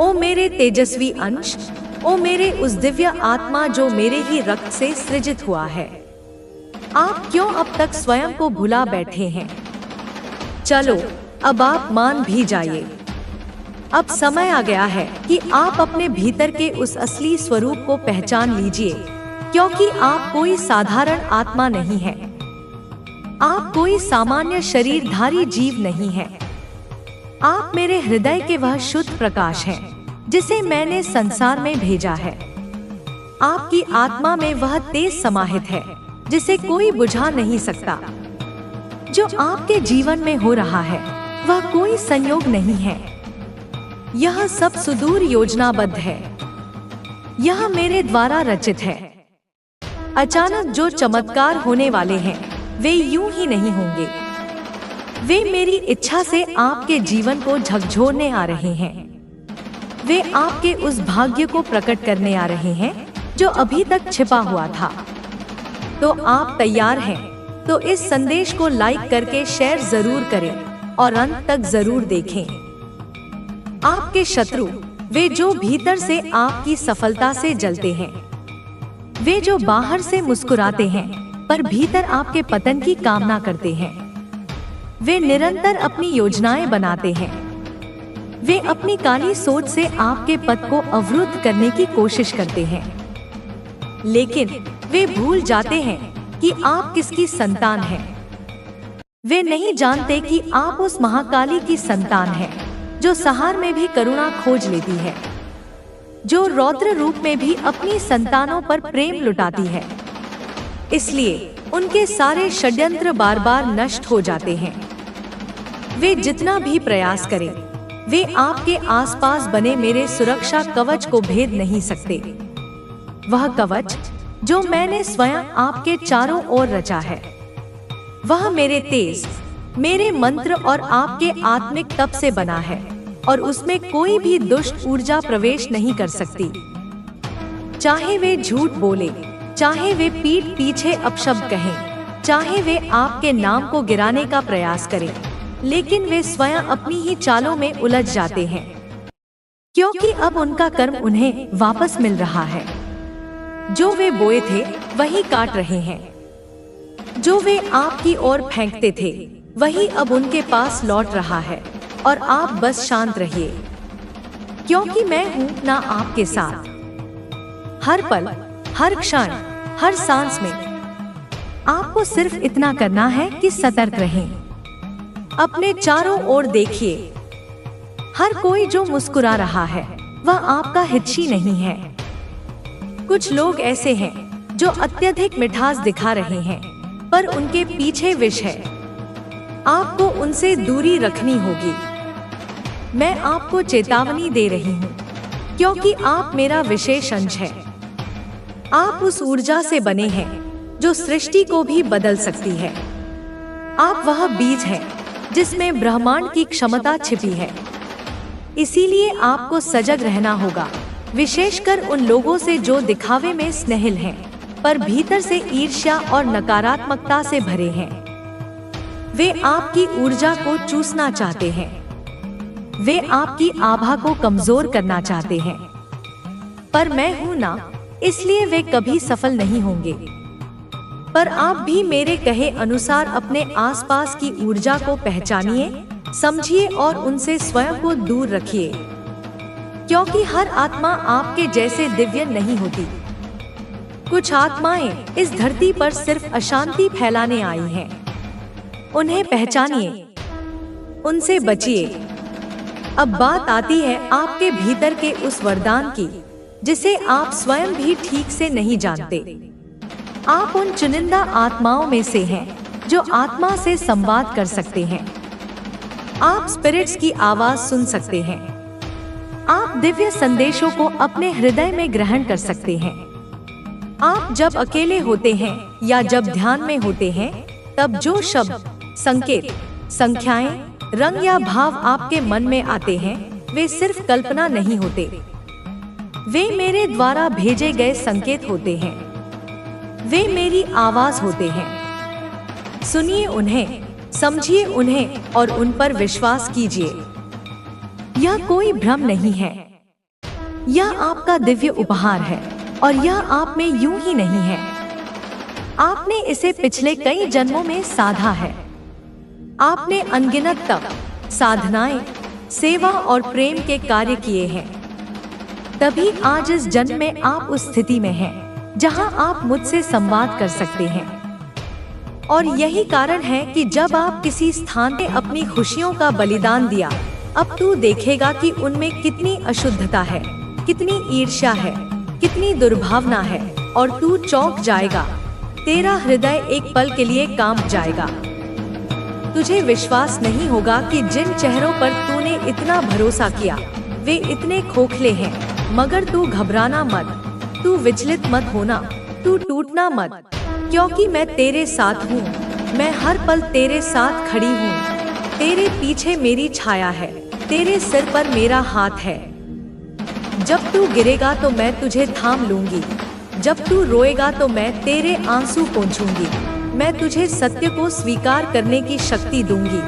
ओ मेरे तेजस्वी अंश, ओ मेरे उस दिव्य आत्मा जो मेरे ही रक्त से सृजित हुआ है, आप क्यों अब तक स्वयं को भुला बैठे हैं? चलो अब आप मान भी जाइए। अब समय आ गया है कि आप अपने भीतर के उस असली स्वरूप को पहचान लीजिए, क्योंकि आप कोई साधारण आत्मा नहीं है। आप कोई सामान्य शरीरधारी जीव नहीं है। आप मेरे हृदय के वह शुद्ध प्रकाश हैं, जिसे मैंने संसार में भेजा है। आपकी आत्मा में वह तेज समाहित है, जिसे कोई बुझा नहीं सकता। जो आपके जीवन में हो रहा है, वह कोई संयोग नहीं है। यह सब सुदूर योजनाबद्ध है। यह मेरे द्वारा रचित है। अचानक जो चमत्कार होने वाले हैं, वे यूं ही नहीं होंगे। वे मेरी इच्छा से आपके जीवन को झकझोरने आ रहे हैं। वे आपके उस भाग्य को प्रकट करने आ रहे हैं, जो अभी तक छिपा हुआ था। तो आप तैयार हैं? तो इस संदेश को लाइक करके शेयर जरूर करें और अंत तक जरूर देखें। आपके शत्रु, वे जो भीतर से आपकी सफलता से जलते हैं, वे जो बाहर से मुस्कुराते हैं पर भीतर आपके पतन की कामना करते हैं, वे निरंतर अपनी योजनाएं बनाते हैं। वे अपनी काली सोच से आपके पथ को अवरुद्ध करने की कोशिश करते हैं, लेकिन वे भूल जाते हैं कि आप किसकी संतान हैं। वे नहीं जानते कि आप उस महाकाली की संतान हैं, जो सहार में भी करुणा खोज लेती है, जो रौद्र रूप में भी अपनी संतानों पर प्रेम लुटाती है। इसलिए उनके सारे षड्यंत्र बार बार नष्ट हो जाते हैं। वे जितना भी प्रयास करें, वे आपके आसपास बने मेरे सुरक्षा कवच को भेद नहीं सकते। वह कवच जो मैंने स्वयं आपके चारों ओर रचा है, वह मेरे तेज, मेरे मंत्र और आपके आत्मिक तप से बना है, और उसमें कोई भी दुष्ट ऊर्जा प्रवेश नहीं कर सकती। चाहे वे झूठ बोले, चाहे वे पीठ पीछे अपशब्द कहें, चाहे वे आपके नाम को गिराने का प्रयास करें, लेकिन वे स्वयं अपनी ही चालों में उलझ जाते हैं, क्योंकि अब उनका कर्म उन्हें वापस मिल रहा है। जो वे बोए थे वही काट रहे हैं। जो वे आपकी ओर फेंकते थे, वही अब उनके पास लौट रहा है। और आप बस शांत रहिए, क्योंकि मैं हूँ ना आपके साथ, हर पल, हर क्षण, हर सांस में। आपको सिर्फ इतना करना है कि सतर्क रहें। अपने चारों ओर देखिए। हर कोई जो मुस्कुरा रहा है, वह आपका हितैषी नहीं है। कुछ लोग ऐसे हैं जो अत्यधिक मिठास दिखा रहे हैं, पर उनके पीछे विष है। आपको उनसे दूरी रखनी होगी। मैं आपको चेतावनी दे रही हूँ, क्योंकि आप मेरा विशेष अंश है। आप उस ऊर्जा से बने हैं जो सृष्टि को भी बदल सकती है। आप वह बीज हैं जिसमें ब्रह्मांड की क्षमता छिपी है। इसीलिए आपको सजग रहना होगा, विशेषकर उन लोगों से जो दिखावे में स्नेहिल हैं, पर भीतर से ईर्ष्या और नकारात्मकता से भरे हैं। वे आपकी ऊर्जा को चूसना चाहते हैं। वे आपकी आभा को कमजोर करना चाहते हैं, पर मैं हूं ना, इसलिए वे कभी सफल नहीं होंगे। पर आप भी मेरे कहे अनुसार अपने आसपास की ऊर्जा को पहचानिए, समझिए और उनसे स्वयं को दूर रखिए, क्योंकि हर आत्मा आपके जैसे दिव्य नहीं होती। कुछ आत्माएं इस धरती पर सिर्फ अशांति फैलाने आई हैं। उन्हें पहचानिए, उनसे बचिए। अब बात आती है आपके भीतर के उस वरदान की, जिसे आप स्वयं भी ठीक से नहीं जानते। आप उन चुनिंदा आत्माओं में से हैं जो आत्मा से संवाद कर सकते हैं। आप स्पिरिट्स की आवाज सुन सकते हैं। आप दिव्य संदेशों को अपने हृदय में ग्रहण कर सकते हैं। आप जब अकेले होते हैं या जब ध्यान में होते हैं, तब जो शब्द, संकेत, संख्याएं, रंग या भाव आपके मन में आते हैं, वे सिर्फ कल्पना नहीं होते। वे मेरे द्वारा भेजे गए संकेत होते हैं। वे मेरी आवाज होते हैं। सुनिए उन्हें, समझिए उन्हें और उन पर विश्वास कीजिए। यह कोई भ्रम नहीं है, यह आपका दिव्य उपहार है और यह आप में यूं ही नहीं है। आपने इसे पिछले कई जन्मों में साधा है। आपने अनगिनत तप, साधनाएं, सेवा और प्रेम के कार्य किए हैं। तभी आज इस जन्म में आप उस स्थिति में हैं जहां आप मुझसे संवाद कर सकते हैं। और यही कारण है कि जब आप किसी स्थान पे अपनी खुशियों का बलिदान दिया, अब तू देखेगा कि उनमें कितनी अशुद्धता है, कितनी ईर्ष्या है, कितनी दुर्भावना है, और तू चौंक जाएगा। तेरा हृदय एक पल के लिए कांप जाएगा। तुझे विश्वास नहीं होगा कि जिन चेहरों पर तूने इतना भरोसा किया वे इतने खोखले हैं। मगर तू घबराना मत, तू विचलित मत होना, तू टूटना मत, क्योंकि मैं तेरे साथ हूँ। मैं हर पल तेरे साथ खड़ी हूँ। तेरे पीछे मेरी छाया है, तेरे सिर पर मेरा हाथ है। जब तू गिरेगा तो मैं तुझे थाम लूंगी, जब तू रोएगा तो मैं तेरे आंसू पोंछूंगी। मैं तुझे सत्य को स्वीकार करने की शक्ति दूंगी।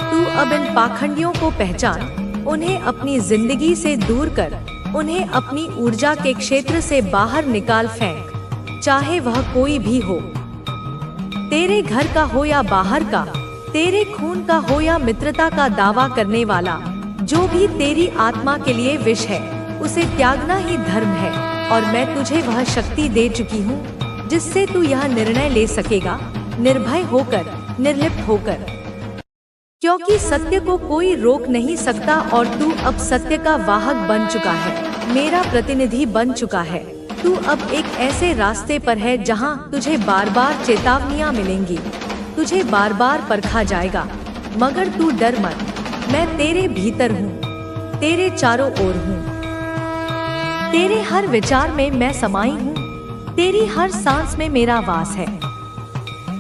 तू अब इन पाखंडियों को पहचान, उन्हें अपनी जिंदगी से दूर कर, उन्हें अपनी ऊर्जा के क्षेत्र से बाहर निकाल फेंक, चाहे वह कोई भी हो। तेरे घर का हो या बाहर का, तेरे खून का हो या मित्रता का दावा करने वाला, जो भी तेरी आत्मा के लिए विष है उसे त्यागना ही धर्म है। और मैं तुझे वह शक्ति दे चुकी हूँ जिससे तू यह निर्णय ले सकेगा, निर्भय होकर, निर्लिप्त होकर, क्योंकि सत्य को कोई रोक नहीं सकता। और तू अब सत्य का वाहक बन चुका है, मेरा प्रतिनिधि बन चुका है। तू अब एक ऐसे रास्ते पर है जहां तुझे बार बार चेतावनियां मिलेंगी, तुझे बार बार परखा जाएगा। मगर तू डर मत, मैं तेरे भीतर हूँ, तेरे चारों ओर हूँ। तेरे हर विचार में मैं समाई हूँ, तेरी हर सांस में मेरा वास है।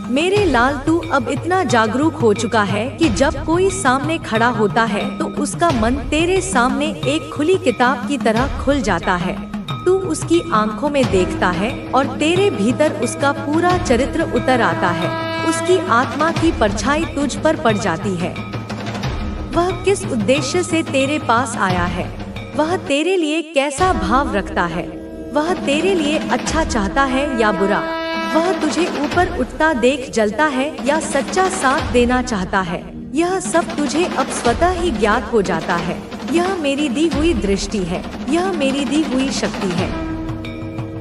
मेरे लाल, तू अब इतना जागरूक हो चुका है कि जब कोई सामने खड़ा होता है तो उसका मन तेरे सामने एक खुली किताब की तरह खुल जाता है। तू उसकी आंखों में देखता है और तेरे भीतर उसका पूरा चरित्र उतर आता है। उसकी आत्मा की परछाई तुझ पर पड़ जाती है। वह किस उद्देश्य से तेरे पास आया है, वह तेरे लिए कैसा भाव रखता है, वह तेरे लिए अच्छा चाहता है या बुरा, वह तुझे ऊपर उठता देख जलता है या सच्चा साथ देना चाहता है, यह सब तुझे अब स्वतः ही ज्ञात हो जाता है। यह मेरी दी हुई दृष्टि है, यह मेरी दी हुई शक्ति है।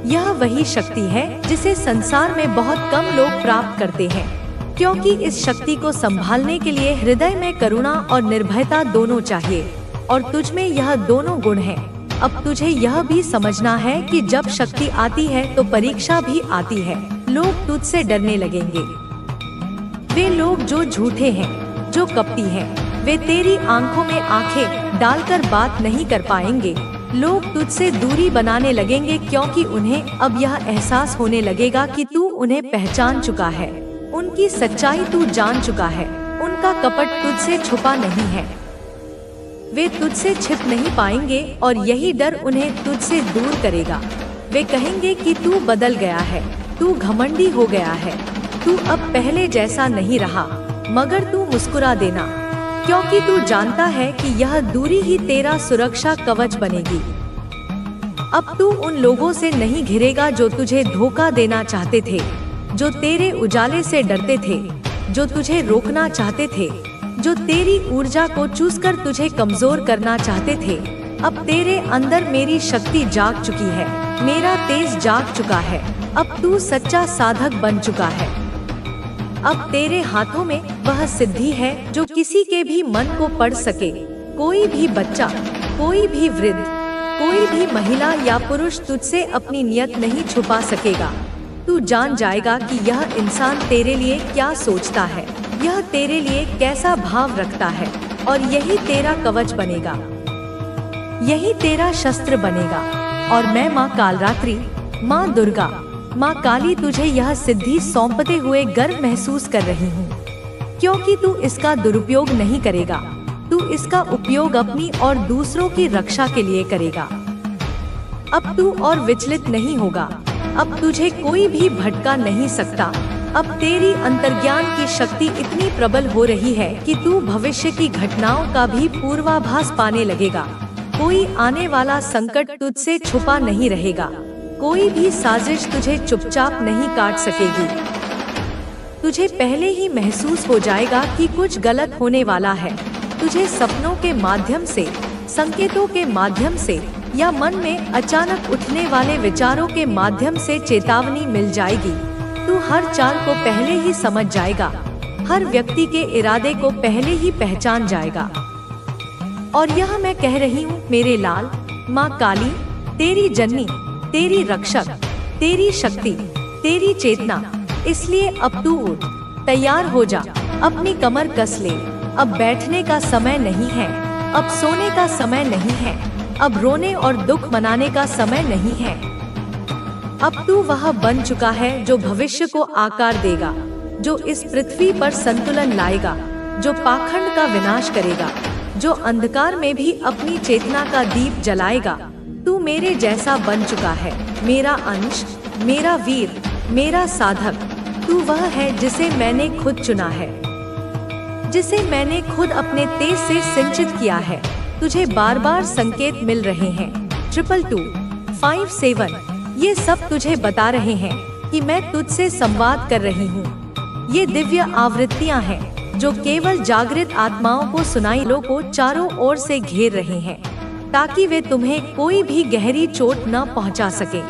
यह वही शक्ति है जिसे संसार में बहुत कम लोग प्राप्त करते हैं, क्योंकि इस शक्ति को संभालने के लिए हृदय में करुणा और निर्भयता दोनों चाहिए, और तुझ में यह दोनों गुण हैं। अब तुझे यह भी समझना है कि जब शक्ति आती है तो परीक्षा भी आती है। लोग तुझसे डरने लगेंगे। वे लोग जो झूठे हैं, जो कपटी हैं, वे तेरी आंखों में आंखें डालकर बात नहीं कर पाएंगे। लोग तुझसे दूरी बनाने लगेंगे क्योंकि उन्हें अब यह एहसास होने लगेगा कि तू उन्हें पहचान चुका है, उनकी सच्चाई तू जान चुका है, उनका कपट तुझसे छुपा नहीं है। वे तुझसे छिप नहीं पाएंगे और यही डर उन्हें तुझसे दूर करेगा। वे कहेंगे कि तू बदल गया है, तू घमंडी हो गया है, तू अब पहले जैसा नहीं रहा। मगर तू मुस्कुरा देना, क्योंकि तू जानता है कि यह दूरी ही तेरा सुरक्षा कवच बनेगी। अब तू उन लोगों से नहीं घिरेगा जो तुझे धोखा देना चाहते थे, जो तेरे उजाले से डरते थे, जो तुझे रोकना चाहते थे, जो तेरी ऊर्जा को चूसकर तुझे कमजोर करना चाहते थे। अब तेरे अंदर मेरी शक्ति जाग चुकी है, मेरा तेज जाग चुका है। अब तू सच्चा साधक बन चुका है। अब तेरे हाथों में वह सिद्धि है जो किसी के भी मन को पढ़ सके। कोई भी बच्चा, कोई भी वृद्ध, कोई भी महिला या पुरुष तुझसे अपनी नियत नहीं छुपा सकेगा। तू जान जाएगा कि यह इंसान तेरे लिए क्या सोचता है, यह तेरे लिए कैसा भाव रखता है, और यही तेरा कवच बनेगा, यही तेरा शस्त्र बनेगा। और मैं माँ कालरात्रि, माँ दुर्गा, माँ काली तुझे यह सिद्धि सौंपते हुए गर्व महसूस कर रही हूँ, क्योंकि तू इसका दुरुपयोग नहीं करेगा। तू इसका उपयोग अपनी और दूसरों की रक्षा के लिए करेगा। अब तू और विचलित नहीं होगा। अब तुझे कोई भी भटका नहीं सकता। अब तेरी अंतर्ज्ञान की शक्ति इतनी प्रबल हो रही है कि तू भविष्य की घटनाओं का भी पूर्वाभास पाने लगेगा। कोई आने वाला संकट तुझसे छुपा नहीं रहेगा। कोई भी साजिश तुझे चुपचाप नहीं काट सकेगी। तुझे पहले ही महसूस हो जाएगा कि कुछ गलत होने वाला है। तुझे सपनों के माध्यम से, संकेतों के माध्यम से या मन में अचानक उठने वाले विचारों के माध्यम से चेतावनी मिल जाएगी। तू हर चाल को पहले ही समझ जाएगा, हर व्यक्ति के इरादे को पहले ही पहचान जाएगा। और यह मैं कह रही हूँ मेरे लाल, माँ काली तेरी जननी, तेरी रक्षक, तेरी शक्ति, तेरी चेतना। इसलिए अब तू उठ, तैयार हो जा, अपनी कमर कस ले। अब बैठने का समय नहीं है, अब सोने का समय नहीं है, अब रोने और दुख मनाने का समय नहीं है। अब तू वह बन चुका है जो भविष्य को आकार देगा, जो इस पृथ्वी पर संतुलन लाएगा, जो पाखंड का विनाश करेगा, जो अंधकार में भी अपनी चेतना का दीप जलाएगा। तू मेरे जैसा बन चुका है, मेरा अंश, मेरा वीर, मेरा साधक। तू वह है जिसे मैंने खुद चुना है, जिसे मैंने खुद अपने तेज से सिंचित किया है। तुझे बार बार संकेत मिल रहे हैं। 2257 ये सब तुझे बता रहे हैं कि मैं तुझसे संवाद कर रही हूँ। ये दिव्य आवृत्तियाँ हैं जो केवल जागृत आत्माओं को सुनाई को चारों ओर से घेर रहे हैं, ताकि वे तुम्हें कोई भी गहरी चोट न पहुंचा सके।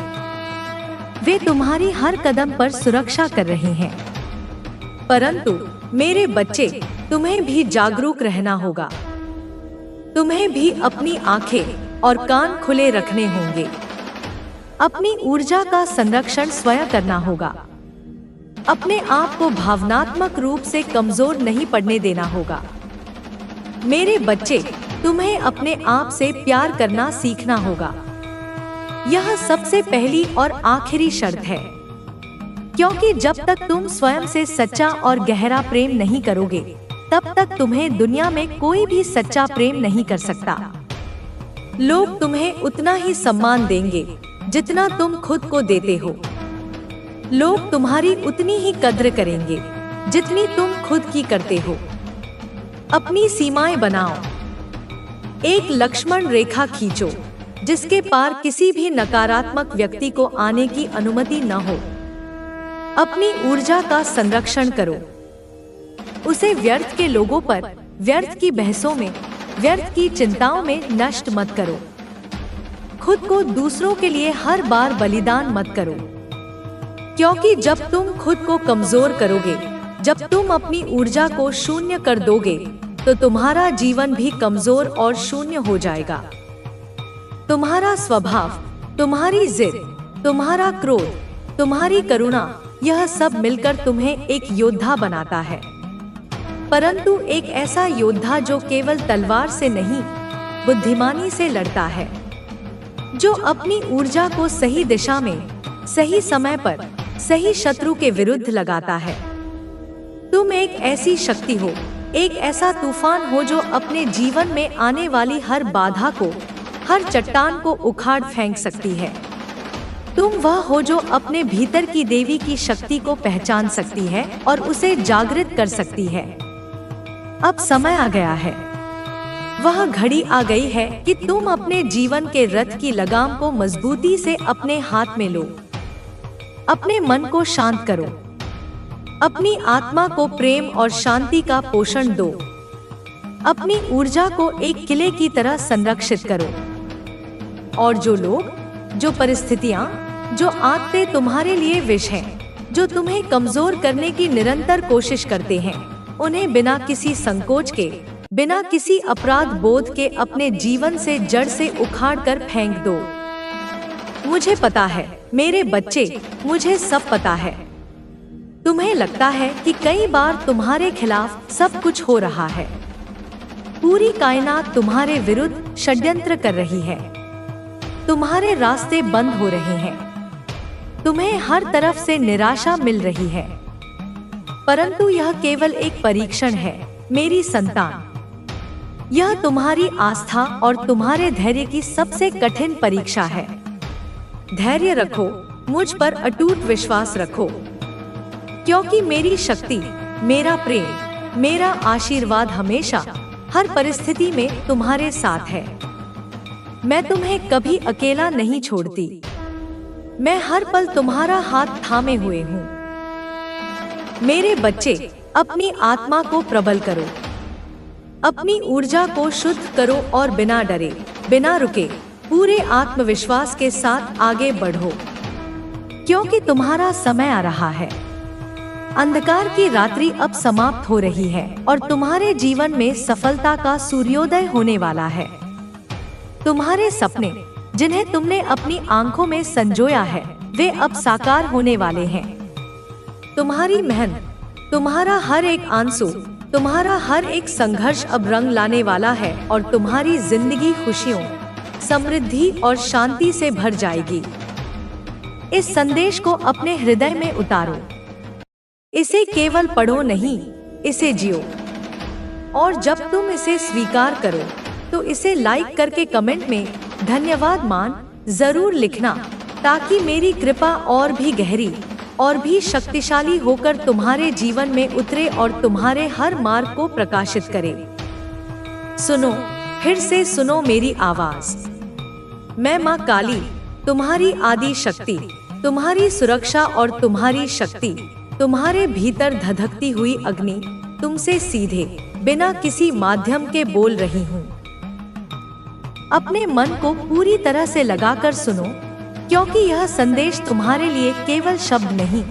वे तुम्हारी हर कदम पर सुरक्षा कर रहे हैं। परंतु मेरे बच्चे, तुम्हें भी जागरूक रहना होगा। तुम्हें भी अपनी आंखें और कान खुले रखने होंगे। अपनी ऊर्जा का संरक्षण स्वयं करना होगा। अपने आप को भावनात्मक रूप से कमजोर नहीं पड़ने देना होगा। मेरे बच्चे, तुम्हें अपने आप से प्यार करना सीखना होगा। यह सबसे पहली और आखिरी शर्त है, क्योंकि जब तक तुम स्वयं से सच्चा और गहरा प्रेम नहीं करोगे, तब तक तुम्हें दुनिया में कोई भी सच्चा प्रेम नहीं कर सकता। लोग तुम्हें उतना ही सम्मान देंगे जितना तुम खुद को देते हो। लोग तुम्हारी उतनी ही कद्र करेंगे जितनी तुम खुद की करते हो। अपनी सीमाएं बनाओ। एक लक्ष्मण रेखा खींचो जिसके पार किसी भी नकारात्मक व्यक्ति को आने की अनुमति न हो। अपनी ऊर्जा का संरक्षण करो। उसे व्यर्थ के लोगों पर, व्यर्थ की बहसों में, व्यर्थ की चिंताओं में नष्ट मत करो। खुद को दूसरों के लिए हर बार बलिदान मत करो, क्योंकि जब तुम खुद को कमजोर करोगे, जब तुम अपनी ऊर्जा को शून्य कर दोगे, तो तुम्हारा जीवन भी कमजोर और शून्य हो जाएगा। तुम्हारा स्वभाव, तुम्हारी जिद, तुम्हारा क्रोध, तुम्हारी करुणा, यह सब मिलकर तुम्हें एक योद्धा बनाता है। परंतु एक ऐसा योद्धा जो केवल तलवार से नहीं, बुद्धिमानी से लड़ता है, जो अपनी ऊर्जा को सही दिशा में, सही समय पर, सही शत्रु के विरुद्ध लगाता है। तुम एक ऐसी शक्ति हो, एक ऐसा तूफान हो जो अपने जीवन में आने वाली हर बाधा को, हर चट्टान को उखाड़ फेंक सकती है। तुम वह हो जो अपने भीतर की देवी की शक्ति को पहचान सकती है और उसे जागृत कर सकती है। अब समय आ गया है, वह घड़ी आ गई है कि तुम अपने जीवन के रथ की लगाम को मजबूती से अपने हाथ में लो। अपने मन को शांत करो। अपनी आत्मा को प्रेम और शांति का पोषण दो। अपनी ऊर्जा को एक किले की तरह संरक्षित करो। और जो लोग, जो परिस्थितियां, जो आदतें तुम्हारे लिए विष हैं, जो तुम्हें कमजोर करने की निरंतर कोशिश करते हैं, उन्हें बिना किसी संकोच के, बिना किसी अपराध बोध के अपने जीवन से जड़ से उखाड़ कर फेंक दो। मुझे पता है मेरे बच्चे, मुझे सब पता है। तुम्हें लगता है कि कई बार तुम्हारे खिलाफ सब कुछ हो रहा है। पूरी कायनात तुम्हारे विरुद्ध षड्यंत्र कर रही है। तुम्हारे रास्ते बंद हो रहे हैं। तुम्हें हर तरफ से निराशा मिल रही है। परंतु यह केवल एक परीक्षण है, मेरी संतान। यह तुम्हारी आस्था और तुम्हारे धैर्य की सबसे कठिन परीक्षा है। धैर्य रखो, मुझ पर अटूट विश्वास रखो, क्योंकि मेरी शक्ति, मेरा प्रेम, मेरा आशीर्वाद हमेशा, हर परिस्थिति में तुम्हारे साथ है। मैं तुम्हें कभी अकेला नहीं छोड़ती। मैं हर पल तुम्हारा हाथ थामे हुए हूँ। मेरे बच्चे, अपनी आत्मा को प्रबल करो, अपनी ऊर्जा को शुद्ध करो और बिना डरे, बिना रुके, पूरे आत्मविश्वास के साथ आगे बढ़ो, क्योंकि तुम्हारा समय आ रहा है। अंधकार की रात्रि अब समाप्त हो रही है और तुम्हारे जीवन में सफलता का सूर्योदय होने वाला है। तुम्हारे सपने, जिन्हें तुमने अपनी आंखों में संजोया है, वे अब साकार होने वाले हैं। तुम्हारी मेहनत, तुम्हारा हर एक आंसू, तुम्हारा हर एक संघर्ष अब रंग लाने वाला है और तुम्हारी जिंदगी खुशियों, समृद्धि और शांति से भर जाएगी। इस संदेश को अपने हृदय में उतारो। इसे केवल पढ़ो नहीं, इसे जियो। और जब तुम इसे स्वीकार करो तो इसे लाइक करके कमेंट में धन्यवाद मान जरूर लिखना, ताकि मेरी कृपा और भी गहरी और भी शक्तिशाली होकर तुम्हारे जीवन में उतरे और तुम्हारे हर मार्ग को प्रकाशित करे। सुनो, फिर से सुनो मेरी आवाज। मैं माँ काली, तुम्हारी आदि शक्ति, तुम्हारी सुरक्षा और तुम्हारी शक्ति, तुम्हारे भीतर धधकती हुई अग्नि, तुमसे सीधे बिना किसी माध्यम के बोल रही हूँ। अपने मन को पूरी तरह से लगाकर सुनो, क्योंकि यह संदेश तुम्हारे लिए केवल शब्द नहीं,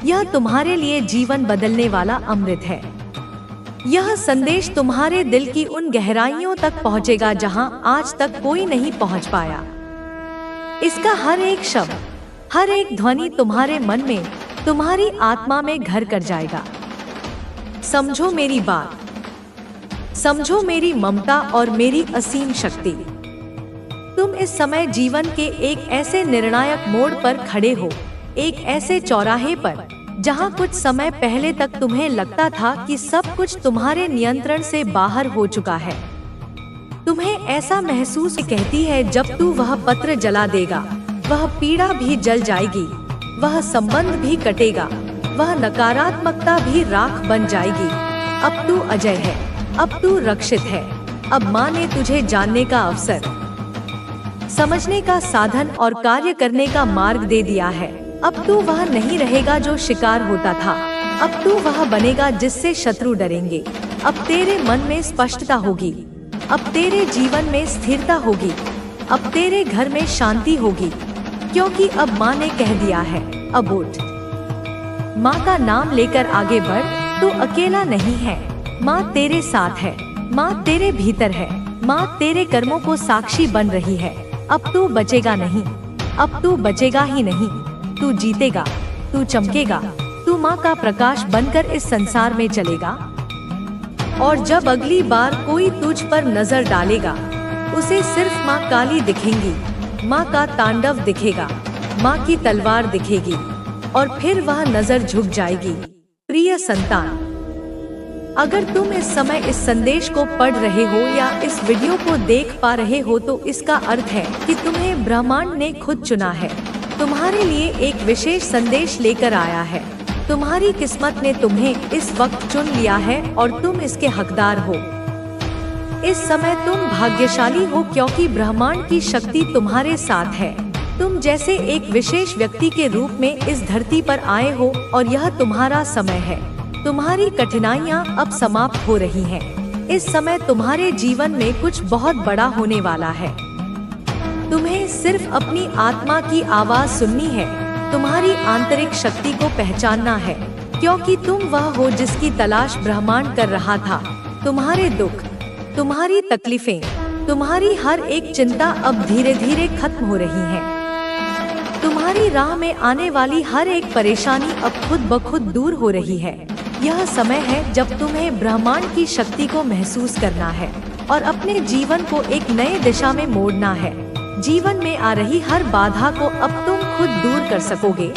यह तुम्हारे लिए जीवन बदलने वाला अमृत है। यह संदेश तुम्हारे दिल की उन गहराइयों तक पहुँचेगा जहाँ आज तक कोई नहीं पहुँच पाया। इसका हर एक शब्द, हर एक ध्वनि तुम्हारे मन में, तुम्हारी आत्मा में घर कर जाएगा। समझो मेरी बात, समझो मेरी ममता और मेरी असीम शक्ति। तुम इस समय जीवन के एक ऐसे निर्णायक मोड़ पर खड़े हो, एक ऐसे चौराहे पर जहां कुछ समय पहले तक तुम्हें लगता था कि सब कुछ तुम्हारे नियंत्रण से बाहर हो चुका है। तुम्हें ऐसा महसूस कहती है जब तू वह पत्र जला देगा, वह पीड़ा भी जल जाएगी, वह संबंध भी कटेगा, वह नकारात्मकता भी राख बन जाएगी। अब तू अजय है, अब तू रक्षित है। अब माँ ने तुझे जानने का अवसर, समझने का साधन और कार्य करने का मार्ग दे दिया है। अब तू वह नहीं रहेगा जो शिकार होता था, अब तू वह बनेगा जिससे शत्रु डरेंगे। अब तेरे मन में स्पष्टता होगी, अब तेरे जीवन में स्थिरता होगी, अब तेरे घर में शांति होगी, क्योंकि अब माँ ने कह दिया है, अब उठ। माँ का नाम लेकर आगे बढ़, तू अकेला नहीं है। माँ तेरे साथ है, माँ तेरे भीतर है, माँ तेरे कर्मों को साक्षी बन रही है। अब तू बचेगा नहीं, अब तू बचेगा ही नहीं, तू जीतेगा, तू चमकेगा, तू माँ का प्रकाश बनकर इस संसार में चलेगा। और जब अगली बार कोई तुझ पर नजर डालेगा, उसे सिर्फ माँ काली दिखेंगी, माँ का तांडव दिखेगा, माँ की तलवार दिखेगी और फिर वह नजर झुक जाएगी। प्रिय संतान, अगर तुम इस समय इस संदेश को पढ़ रहे हो या इस वीडियो को देख पा रहे हो तो इसका अर्थ है कि तुम्हें ब्रह्मांड ने खुद चुना है, तुम्हारे लिए एक विशेष संदेश लेकर आया है। तुम्हारी किस्मत ने तुम्हें इस वक्त चुन लिया है और तुम इसके हकदार हो। इस समय तुम भाग्यशाली हो, क्योंकि ब्रह्मांड की शक्ति तुम्हारे साथ है। तुम जैसे एक विशेष व्यक्ति के रूप में इस धरती पर आए हो और यह तुम्हारा समय है। तुम्हारी कठिनाइयाँ अब समाप्त हो रही हैं। इस समय तुम्हारे जीवन में कुछ बहुत बड़ा होने वाला है। तुम्हें सिर्फ अपनी आत्मा की आवाज सुननी है, तुम्हारी आंतरिक शक्ति को पहचानना है, क्योंकि तुम वह हो जिसकी तलाश ब्रह्मांड कर रहा था। तुम्हारे दुख, तुम्हारी तकलीफें, तुम्हारी हर एक चिंता अब धीरे धीरे खत्म हो रही है। तुम्हारी राह में आने वाली हर एक परेशानी अब खुद ब खुद दूर हो रही है। यह समय है जब तुम्हें ब्रह्मांड की शक्ति को महसूस करना है और अपने जीवन को एक नए दिशा में मोड़ना है। जीवन में आ रही हर बाधा को अब तुम खुद दूर कर सकोगे।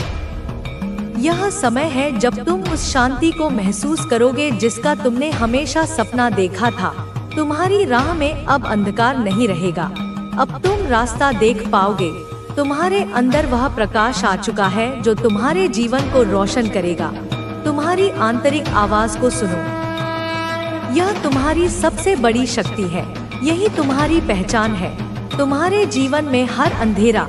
यह समय है जब तुम उस शांति को महसूस करोगे जिसका तुमने हमेशा सपना देखा था। तुम्हारी राह में अब अंधकार नहीं रहेगा, अब तुम रास्ता देख पाओगे। तुम्हारे अंदर वह प्रकाश आ चुका है जो तुम्हारे जीवन को रोशन करेगा। तुम्हारी आंतरिक आवाज को सुनो, यह तुम्हारी सबसे बड़ी शक्ति है, यही तुम्हारी पहचान है। तुम्हारे जीवन में हर अंधेरा,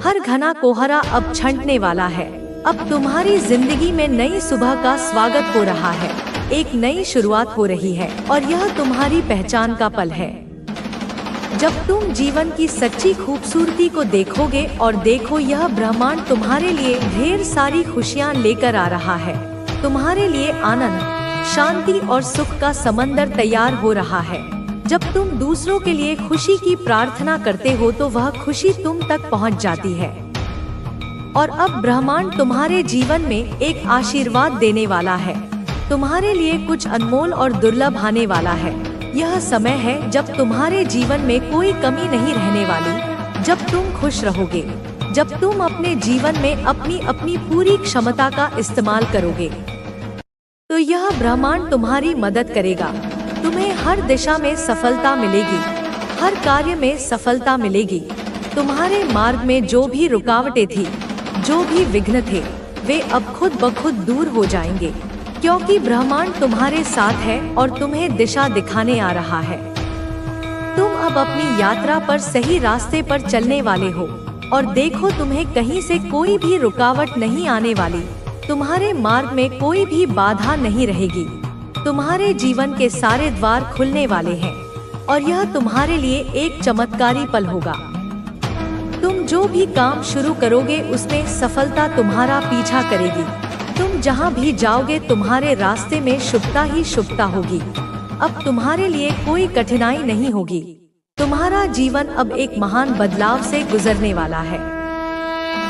हर घना कोहरा अब छंटने वाला है। अब तुम्हारी जिंदगी में नई सुबह का स्वागत हो रहा है। एक नई शुरुआत हो रही है और यह तुम्हारी पहचान का पल है। जब तुम जीवन की सच्ची खूबसूरती को देखोगे और देखो, यह ब्रह्मांड तुम्हारे लिए ढेर सारी खुशियाँ लेकर आ रहा है। तुम्हारे लिए आनंद, शांति और सुख का समंदर तैयार हो रहा है। जब तुम दूसरों के लिए खुशी की प्रार्थना करते हो तो वह खुशी तुम तक पहुंच जाती है। और अब ब्रह्मांड तुम्हारे जीवन में एक आशीर्वाद देने वाला है। तुम्हारे लिए कुछ अनमोल और दुर्लभ आने वाला है। यह समय है जब तुम्हारे जीवन में कोई कमी नहीं रहने वाली, जब तुम खुश रहोगे, जब तुम अपने जीवन में अपनी पूरी क्षमता का इस्तेमाल करोगे। तो यह ब्रह्मांड तुम्हारी मदद करेगा। तुम्हें हर दिशा में सफलता मिलेगी, हर कार्य में सफलता मिलेगी। तुम्हारे मार्ग में जो भी रुकावटें थी, जो भी विघ्न थे, वे अब खुद ब खुद दूर हो जाएंगे, क्योंकि ब्रह्मांड तुम्हारे साथ है और तुम्हें दिशा दिखाने आ रहा है। तुम अब अपनी यात्रा पर सही रास्ते पर चलने वाले हो और देखो, तुम्हें कहीं से कोई भी रुकावट नहीं आने वाली। तुम्हारे मार्ग में कोई भी बाधा नहीं रहेगी। तुम्हारे जीवन के सारे द्वार खुलने वाले हैं और यह तुम्हारे लिए एक चमत्कारी पल होगा। तुम जो भी काम शुरू करोगे उसमें सफलता तुम्हारा पीछा करेगी। तुम जहाँ भी जाओगे तुम्हारे रास्ते में शुभता ही शुभता होगी। अब तुम्हारे लिए कोई कठिनाई नहीं होगी। तुम्हारा जीवन अब एक महान बदलाव से गुजरने वाला है।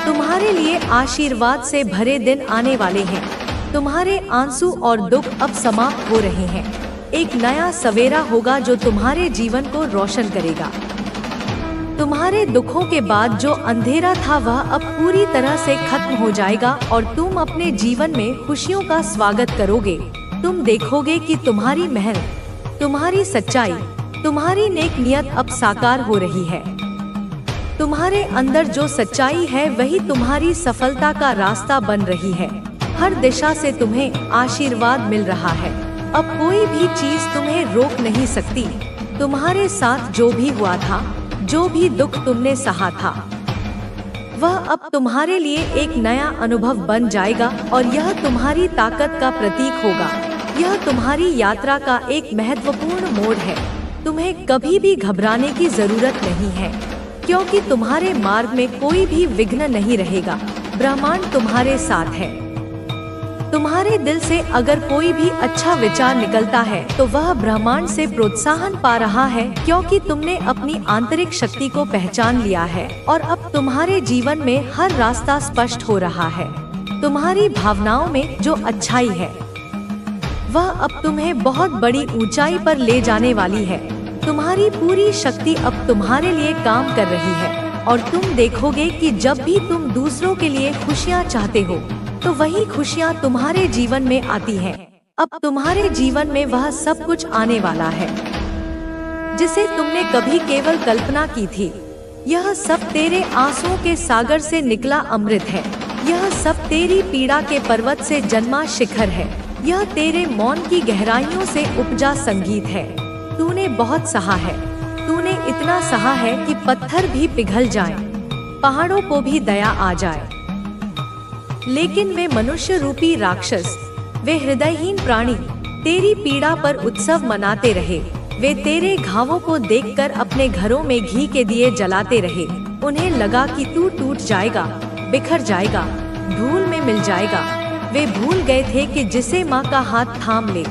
तुम्हारे लिए आशीर्वाद से भरे दिन आने वाले हैं। तुम्हारे आंसू और दुख अब समाप्त हो रहे हैं। एक नया सवेरा होगा जो तुम्हारे जीवन को रोशन करेगा। तुम्हारे दुखों के बाद जो अंधेरा था वह अब पूरी तरह से खत्म हो जाएगा और तुम अपने जीवन में खुशियों का स्वागत करोगे। तुम देखोगे कि तुम्हारी मेहनत, तुम्हारी सच्चाई, तुम्हारी नेक नियत अब साकार हो रही है। तुम्हारे अंदर जो सच्चाई है वही तुम्हारी सफलता का रास्ता बन रही है। हर दिशा से तुम्हें आशीर्वाद मिल रहा है। अब कोई भी चीज तुम्हें रोक नहीं सकती। तुम्हारे साथ जो भी हुआ था, जो भी दुख तुमने सहा था, वह अब तुम्हारे लिए एक नया अनुभव बन जाएगा और यह तुम्हारी ताकत का प्रतीक होगा। यह तुम्हारी यात्रा का एक महत्वपूर्ण मोड़ है। तुम्हें कभी भी घबराने की जरूरत नहीं है, क्योंकि तुम्हारे मार्ग में कोई भी विघ्न नहीं रहेगा। ब्रह्मांड तुम्हारे साथ है। तुम्हारे दिल से अगर कोई भी अच्छा विचार निकलता है तो वह ब्रह्मांड से प्रोत्साहन पा रहा है, क्योंकि तुमने अपनी आंतरिक शक्ति को पहचान लिया है और अब तुम्हारे जीवन में हर रास्ता स्पष्ट हो रहा है। तुम्हारी भावनाओं में जो अच्छाई है वह अब तुम्हें बहुत बड़ी ऊंचाई पर ले जाने वाली है। तुम्हारी पूरी शक्ति अब तुम्हारे लिए काम कर रही है और तुम देखोगे कि जब भी तुम दूसरों के लिए खुशियाँ चाहते हो तो वही खुशियाँ तुम्हारे जीवन में आती हैं। अब तुम्हारे जीवन में वह सब कुछ आने वाला है जिसे तुमने कभी केवल कल्पना की थी। यह सब तेरे आंसुओं के सागर से निकला अमृत है। यह सब तेरी पीड़ा के पर्वत से जन्मा शिखर है। यह तेरे मौन की गहराइयों से उपजा संगीत है। तूने बहुत सहा है। तूने इतना सहा है कि पत्थर भी पिघल जाएं, पहाड़ों को भी दया आ जाए, लेकिन वे मनुष्य रूपी राक्षस, वे हृदयहीन प्राणी तेरी पीड़ा पर उत्सव मनाते रहे। वे तेरे घावों को देखकर अपने घरों में घी के दिए जलाते रहे। उन्हें लगा कि तू टूट जाएगा, बिखर जाएगा, धूल में मिल जाएगा। वे भूल गए थे कि जिसे माँ का हाथ थाम ले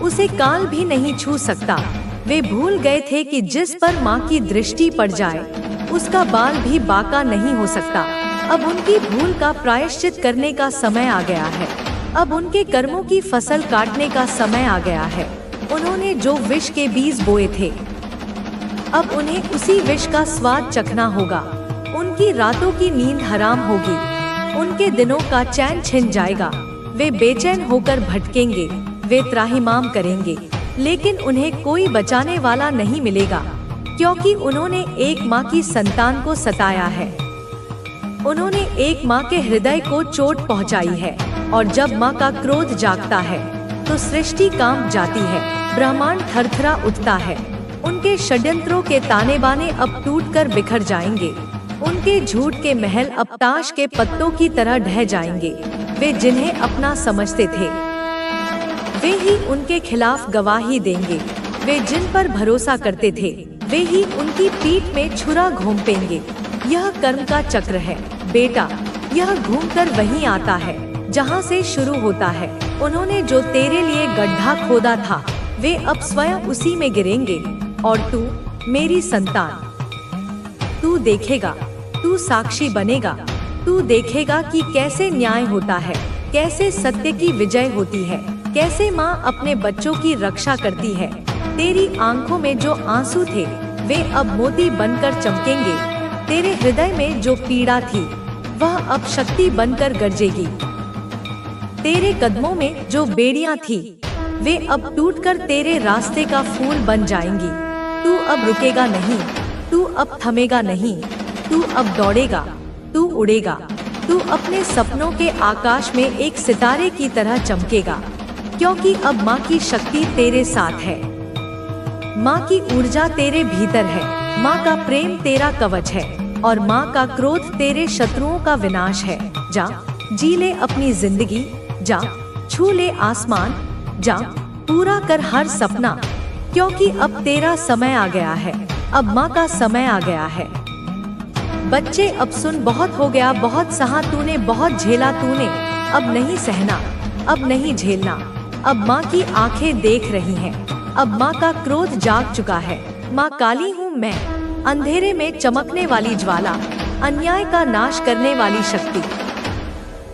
उसे काल भी नहीं छू सकता। वे भूल गए थे कि जिस पर माँ की दृष्टि पड़ जाए उसका बाल भी बांका नहीं हो सकता। अब उनकी भूल का प्रायश्चित करने का समय आ गया है। अब उनके कर्मों की फसल काटने का समय आ गया है। उन्होंने जो विष के बीज बोए थे, अब उन्हें उसी विष का स्वाद चखना होगा। उनकी रातों की नींद हराम होगी। उनके दिनों का चैन छिन जाएगा। वे बेचैन होकर भटकेंगे, वे त्राहिमाम करेंगे, लेकिन उन्हें कोई बचाने वाला नहीं मिलेगा, क्योंकि उन्होंने एक माँ की संतान को सताया है। उन्होंने एक माँ के हृदय को चोट पहुँचाई है और जब माँ का क्रोध जागता है तो सृष्टि कांप जाती है, ब्रह्मांड थरथरा उठता है। उनके षड्यंत्रों के ताने बाने अब टूटकर बिखर जाएंगे। उनके झूठ के महल अब ताश के पत्तों की तरह ढह जाएंगे। वे जिन्हें अपना समझते थे वे ही उनके खिलाफ गवाही देंगे। वे जिन पर भरोसा करते थे वे ही उनकी पीठ में छुरा घोंपेंगे। यह कर्म का चक्र है बेटा, यह घूमकर वहीं आता है जहाँ से शुरू होता है। उन्होंने जो तेरे लिए गड्ढा खोदा था वे अब स्वयं उसी में गिरेंगे। और तू मेरी संतान, तू देखेगा, तू साक्षी बनेगा। तू देखेगा कि कैसे न्याय होता है, कैसे सत्य की विजय होती है, कैसे माँ अपने बच्चों की रक्षा करती है। तेरी आंखों में जो आंसू थे वे अब मोती बनकर चमकेंगे। तेरे हृदय में जो पीड़ा थी वह अब शक्ति बनकर गरजेगी। तेरे कदमों में जो बेड़ियां थी वे अब टूटकर तेरे रास्ते का फूल बन जाएंगी। तू अब रुकेगा नहीं, तू अब थमेगा नहीं, तू अब दौड़ेगा, तू उड़ेगा। तू अपने सपनों के आकाश में एक सितारे की तरह चमकेगा, क्योंकि अब माँ की शक्ति तेरे साथ है। माँ की ऊर्जा तेरे भीतर है। माँ का प्रेम तेरा कवच है और माँ का क्रोध तेरे शत्रुओं का विनाश है। जा जी ले अपनी जिंदगी, जा छू ले आसमान, जा पूरा कर हर सपना, क्योंकि अब तेरा समय आ गया है। अब माँ का समय आ गया है। बच्चे अब सुन, बहुत हो गया, बहुत सहा तूने, बहुत झेला तूने, अब नहीं सहना, अब नहीं झेलना। अब माँ की आंखें देख रही हैं, अब माँ का क्रोध जाग चुका है। माँ काली हूँ मैं, अंधेरे में चमकने वाली ज्वाला, अन्याय का नाश करने वाली शक्ति,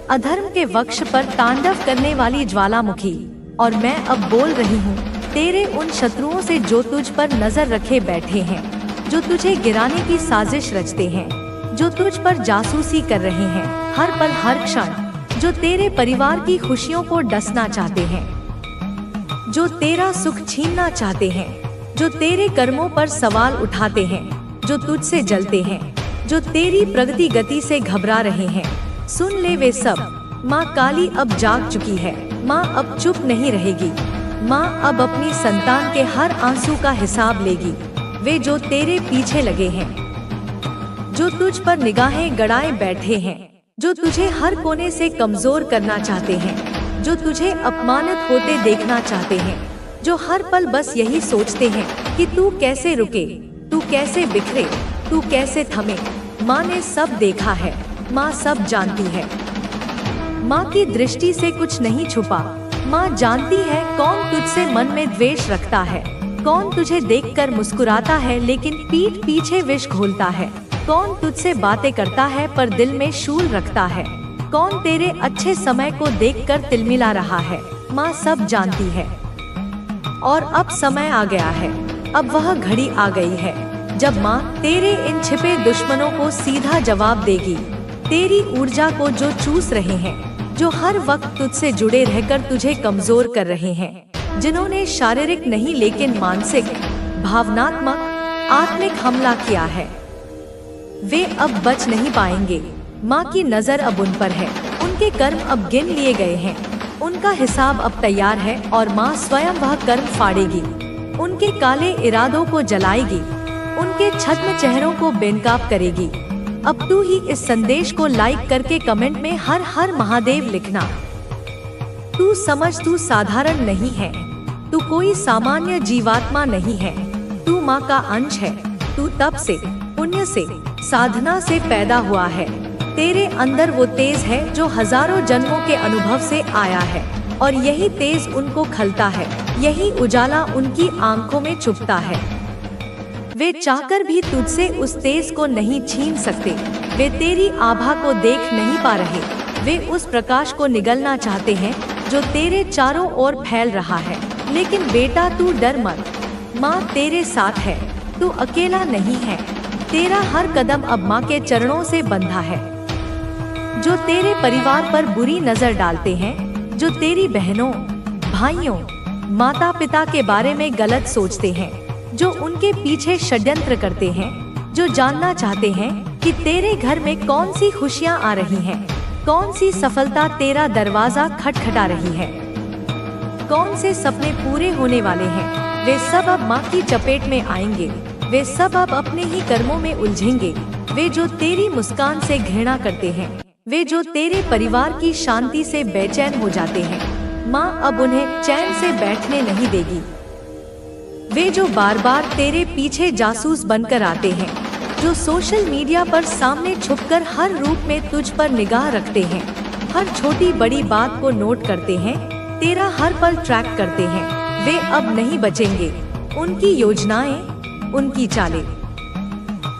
अधर्म के वक्ष पर तांडव करने वाली ज्वालामुखी। और मैं अब बोल रही हूँ तेरे उन शत्रुओं से जो तुझ पर नजर रखे बैठे हैं, जो तुझे गिराने की साजिश रचते हैं, जो तुझ पर जासूसी कर रहे हैं हर पल हर क्षण, जो तेरे परिवार की खुशियों को डसना चाहते हैं, जो तेरा सुख छीनना चाहते हैं, जो तेरे कर्मों पर सवाल उठाते हैं, जो तुझसे जलते हैं, जो तेरी प्रगति गति से घबरा रहे हैं। सुन ले वे सब, माँ काली अब जाग चुकी है। माँ अब चुप नहीं रहेगी। माँ अब अपनी संतान के हर आंसू का हिसाब लेगी। वे जो तेरे पीछे लगे हैं, जो तुझ पर निगाहें गड़ाए बैठे हैं, जो तुझे हर कोने से कमजोर करना चाहते हैं, जो तुझे अपमानित होते देखना चाहते हैं, जो हर पल बस यही सोचते हैं कि तू कैसे रुके, तू कैसे बिखरे, तू कैसे थमे। माँ ने सब देखा है, माँ सब जानती है। माँ की दृष्टि से कुछ नहीं छुपा। माँ जानती है कौन तुझसे मन में द्वेष रखता है, कौन तुझे देखकर मुस्कुराता है लेकिन पीठ पीछे विष घोलता है, कौन तुझसे बातें करता है पर दिल में शूल रखता है, कौन तेरे अच्छे समय को देखकर तिलमिला रहा है। माँ सब जानती है। और अब समय आ गया है, अब वह घड़ी आ गई है जब माँ तेरे इन छिपे दुश्मनों को सीधा जवाब देगी। तेरी ऊर्जा को जो चूस रहे हैं, जो हर वक्त तुझसे जुड़े रहकर तुझे कमजोर कर रहे हैं, जिन्होंने शारीरिक नहीं लेकिन मानसिक, भावनात्मक, आत्मिक हमला किया है, वे अब बच नहीं पाएंगे। माँ की नजर अब उन पर है। उनके कर्म अब गिन लिए गए हैं, उनका हिसाब अब तैयार है और माँ स्वयं वह कर्म फाड़ेगी, उनके काले इरादों को जलाएगी, उनके छद्म चेहरों को बेनकाब करेगी। अब तू ही इस संदेश को लाइक करके कमेंट में हर हर महादेव लिखना। तू समझ, तू साधारण नहीं है, तू कोई सामान्य जीवात्मा नहीं है, तू माँ का अंश है। तू तप से, पुण्य से, साधना से पैदा हुआ है। तेरे अंदर वो तेज है जो हजारों जन्मों के अनुभव से आया है और यही तेज उनको खलता है, यही उजाला उनकी आंखों में छुपता है। वे चाहकर भी तुझसे उस तेज को नहीं छीन सकते। वे तेरी आभा को देख नहीं पा रहे। वे उस प्रकाश को निगलना चाहते हैं जो तेरे चारों ओर फैल रहा है। लेकिन बेटा तू डर मत, माँ तेरे साथ है, तू अकेला नहीं है। तेरा हर कदम अब माँ के चरणों से बंधा है। जो तेरे परिवार पर बुरी नजर डालते हैं, जो तेरी बहनों, भाइयों, माता पिता के बारे में गलत सोचते हैं, जो उनके पीछे षड्यंत्र करते हैं, जो जानना चाहते हैं कि तेरे घर में कौन सी खुशियाँ आ रही हैं, कौन सी सफलता तेरा दरवाजा खटखटा रही है, कौन से सपने पूरे होने वाले हैं, वे सब अब माँ की चपेट में आएंगे। वे सब अब अपने ही कर्मों में उलझेंगे। वे जो तेरी मुस्कान से घृणा करते हैं, वे जो तेरे परिवार की शांति से बेचैन हो जाते हैं, माँ अब उन्हें चैन से बैठने नहीं देगी। वे जो बार बार तेरे पीछे जासूस बनकर आते हैं, जो सोशल मीडिया पर सामने छुपकर हर रूप में तुझ पर निगाह रखते हैं, हर छोटी बड़ी बात को नोट करते हैं, तेरा हर पल ट्रैक करते हैं, वे अब नहीं बचेंगे। उनकी योजनाएं, उनकी चालें,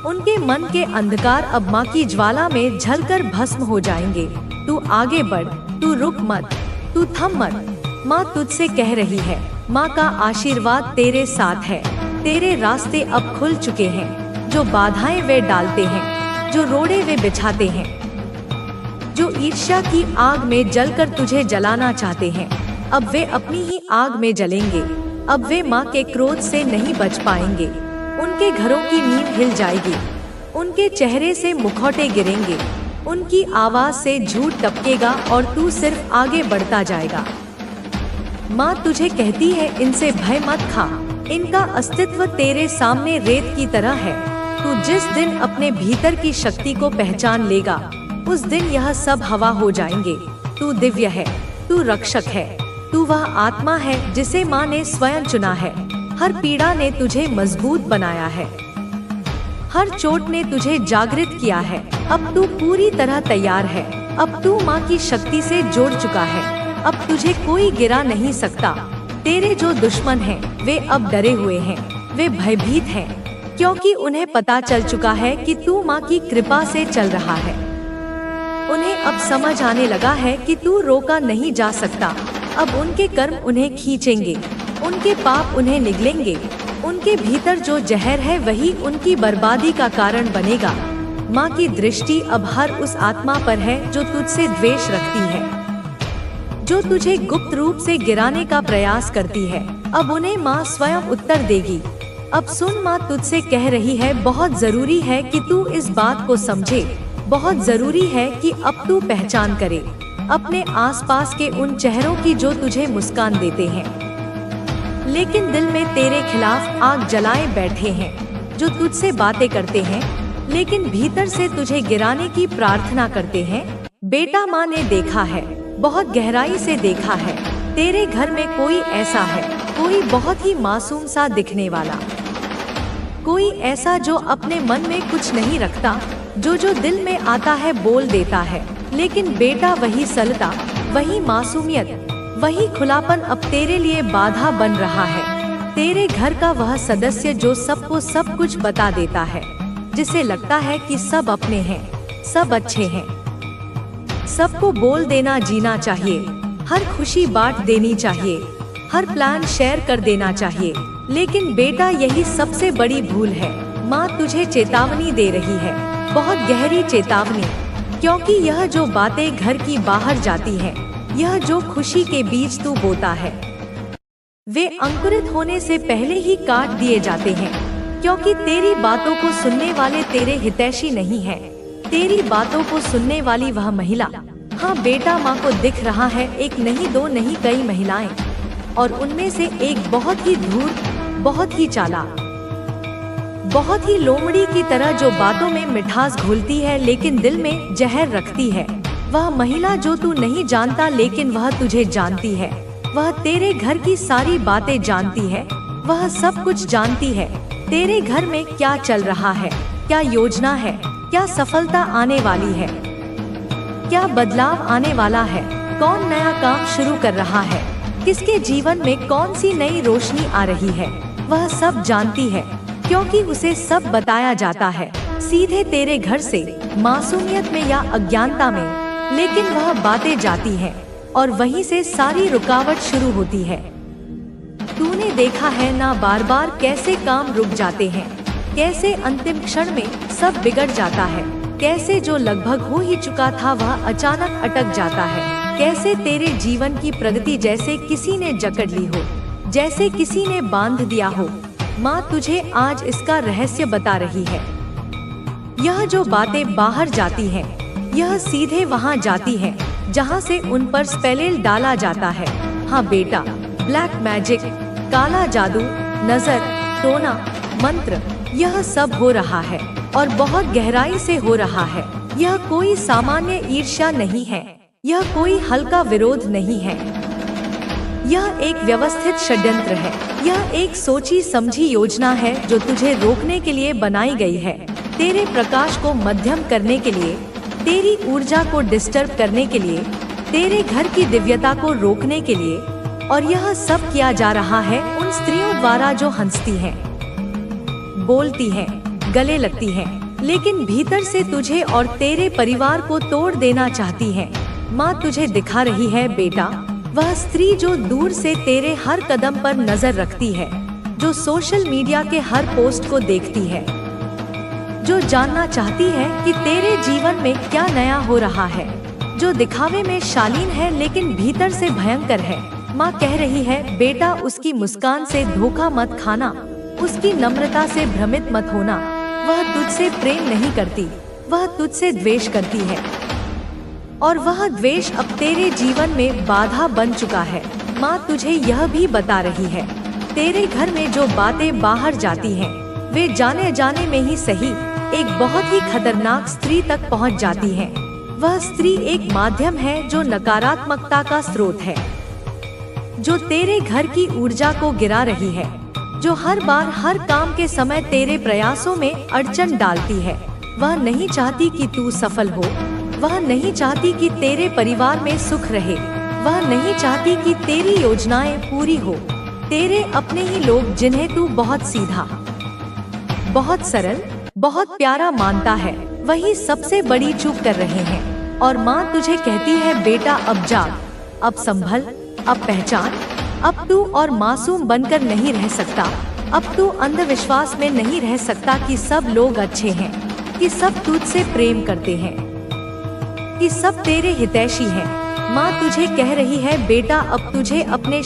उनके मन के अंधकार अब माँ की ज्वाला में जलकर भस्म हो जाएंगे। तू आगे बढ़, तू रुक मत, तू थम मत। माँ तुझसे कह रही है, माँ का आशीर्वाद तेरे साथ है। तेरे रास्ते अब खुल चुके हैं। जो बाधाएं वे डालते हैं, जो रोड़े वे बिछाते हैं, जो ईर्ष्या की आग में जलकर तुझे जलाना चाहते हैं, अब वे अपनी ही आग में जलेंगे। अब वे माँ के क्रोध से नहीं बच पाएंगे। उनके घरों की नींव हिल जाएगी, उनके चेहरे से मुखौटे गिरेंगे, उनकी आवाज से झूठ टपकेगा और तू सिर्फ आगे बढ़ता जाएगा। माँ तुझे कहती है, इनसे भय मत खा। इनका अस्तित्व तेरे सामने रेत की तरह है। तू जिस दिन अपने भीतर की शक्ति को पहचान लेगा, उस दिन यह सब हवा हो जाएंगे। तू दिव्य है, तू रक्षक है, तू वह आत्मा है जिसे माँ ने स्वयं चुना है। हर पीड़ा ने तुझे मजबूत बनाया है, हर चोट ने तुझे जागृत किया है। अब तू पूरी तरह तैयार है। अब तू माँ की शक्ति से जुड़ चुका है। अब तुझे कोई गिरा नहीं सकता। तेरे जो दुश्मन हैं, वे अब डरे हुए हैं, वे भयभीत हैं, क्योंकि उन्हें पता चल चुका है कि तू माँ की कृपा से चल रहा है। उन्हें अब समझ आने लगा है कि तू रोका नहीं जा सकता। अब उनके कर्म उन्हें खींचेंगे, उनके पाप उन्हें निगलेंगे। उनके भीतर जो जहर है वही उनकी बर्बादी का कारण बनेगा। माँ की दृष्टि अब हर उस आत्मा पर है जो तुझसे द्वेष रखती है, जो तुझे गुप्त रूप से गिराने का प्रयास करती है। अब उन्हें माँ स्वयं उत्तर देगी। अब सुन, माँ तुझसे कह रही है, बहुत जरूरी है कि तू इस बात को समझे। बहुत जरूरी है कि अब तू पहचान करे अपने आसपास के उन चेहरों की जो तुझे मुस्कान देते हैं, लेकिन दिल में तेरे खिलाफ आग जलाए बैठे हैं, जो तुझसे बातें करते हैं लेकिन भीतर से तुझे गिराने की प्रार्थना करते हैं। बेटा, माँ ने देखा है, बहुत गहराई से देखा है। तेरे घर में कोई ऐसा है, कोई बहुत ही मासूम सा दिखने वाला, कोई ऐसा जो अपने मन में कुछ नहीं रखता, जो दिल में आता है बोल देता है। लेकिन बेटा, वही सरलता, वही मासूमियत, वही खुलापन अब तेरे लिए बाधा बन रहा है। तेरे घर का वह सदस्य जो सबको सब कुछ बता देता है, जिसे लगता है कि सब अपने हैं, सब अच्छे हैं, सबको बोल देना जीना चाहिए, हर खुशी बांट देनी चाहिए, हर प्लान शेयर कर देना चाहिए। लेकिन बेटा, यही सबसे बड़ी भूल है। माँ तुझे चेतावनी दे रही है, बहुत गहरी चेतावनी, क्योंकि यह जो बातें घर की बाहर जाती हैं, यह जो खुशी के बीज तू बोता है, वे अंकुरित होने से पहले ही काट दिए जाते हैं, क्योंकि तेरी बातों को सुनने वाले तेरे हितैषी नहीं हैं। तेरी बातों को सुनने वाली वह महिला, हाँ बेटा, माँ को दिख रहा है, एक नहीं दो नहीं कई महिलाएं, और उनमें से एक बहुत ही धूर्त, बहुत ही चालाक, बहुत ही लोमड़ी की तरह जो बातों में मिठास घोलती है लेकिन दिल में जहर रखती है। वह महिला जो तू नहीं जानता लेकिन वह तुझे जानती है। वह तेरे घर की सारी बातें जानती है, वह सब कुछ जानती है। तेरे घर में क्या चल रहा है, क्या योजना है, क्या सफलता आने वाली है, क्या बदलाव आने वाला है, कौन नया काम शुरू कर रहा है, किसके जीवन में कौन सी नई रोशनी आ रही है, वह सब जानती है, क्योंकि उसे सब बताया जाता है, सीधे तेरे घर से, मासूमियत में या अज्ञानता में। लेकिन वह बातें जाती हैं और वहीं से सारी रुकावट शुरू होती है। तूने देखा है ना बार बार कैसे काम रुक जाते हैं, कैसे अंतिम क्षण में सब बिगड़ जाता है, कैसे जो लगभग हो ही चुका था वह अचानक अटक जाता है, कैसे तेरे जीवन की प्रगति जैसे किसी ने जकड़ ली हो, जैसे किसी ने बांध दिया हो। माँ तुझे आज इसका रहस्य बता रही है। यह जो बातें बाहर जाती हैं, यह सीधे वहाँ जाती हैं जहाँ से उन पर स्पेल डाला जाता है। हाँ बेटा, ब्लैक मैजिक, काला जादू, नजर, टोना, मंत्र, यह सब हो रहा है और बहुत गहराई से हो रहा है। यह कोई सामान्य ईर्ष्या नहीं है, यह कोई हल्का विरोध नहीं है, यह एक व्यवस्थित षड्यंत्र है। यह एक सोची समझी योजना है जो तुझे रोकने के लिए बनाई गई है, तेरे प्रकाश को मध्यम करने के लिए, तेरी ऊर्जा को डिस्टर्ब करने के लिए, तेरे घर की दिव्यता को रोकने के लिए। और यह सब किया जा रहा है उन स्त्रियों द्वारा जो हंसती हैं, बोलती हैं, गले लगती हैं, लेकिन भीतर से तुझे और तेरे परिवार को तोड़ देना चाहती हैं। माँ तुझे दिखा रही है बेटा, वह स्त्री जो दूर से तेरे हर कदम पर नजर रखती है, जो सोशल मीडिया के हर पोस्ट को देखती है, जो जानना चाहती है कि तेरे जीवन में क्या नया हो रहा है, जो दिखावे में शालीन है लेकिन भीतर से भयंकर है। माँ कह रही है बेटा, उसकी मुस्कान से धोखा मत खाना, उसकी नम्रता से भ्रमित मत होना। वह तुझसे प्रेम नहीं करती, वह तुझसे द्वेष करती है, और वह द्वेष अब तेरे जीवन में बाधा बन चुका है। माँ तुझे यह भी बता रही है, तेरे घर में जो बातें बाहर जाती हैं, वे जाने जाने में ही सही एक बहुत ही खतरनाक स्त्री तक पहुँच जाती हैं। वह स्त्री एक माध्यम है जो नकारात्मकता का स्रोत है, जो तेरे घर की ऊर्जा को गिरा रही है, जो हर बार हर काम के समय तेरे प्रयासों में अड़चन डालती है। वह नहीं चाहती कि तू सफल हो, वह नहीं चाहती कि तेरे परिवार में सुख रहे, वह नहीं चाहती कि तेरी योजनाएं पूरी हो। तेरे अपने ही लोग जिन्हें तू बहुत सीधा, बहुत सरल, बहुत प्यारा मानता है, वही सबसे बड़ी चूक कर रहे हैं। और माँ तुझे कहती है बेटा, अब जाग, अब संभल, अब पहचान, अब तू और मासूम बनकर नहीं रह सकता। अब तू अंधविश्वास में नहीं रह सकता कि सब लोग अच्छे हैं, कि सब तुझसे प्रेम करते हैं, कि सब तेरे हितैषी हैं। माँ तुझे कह रही है बेटा, अब तुझे अपने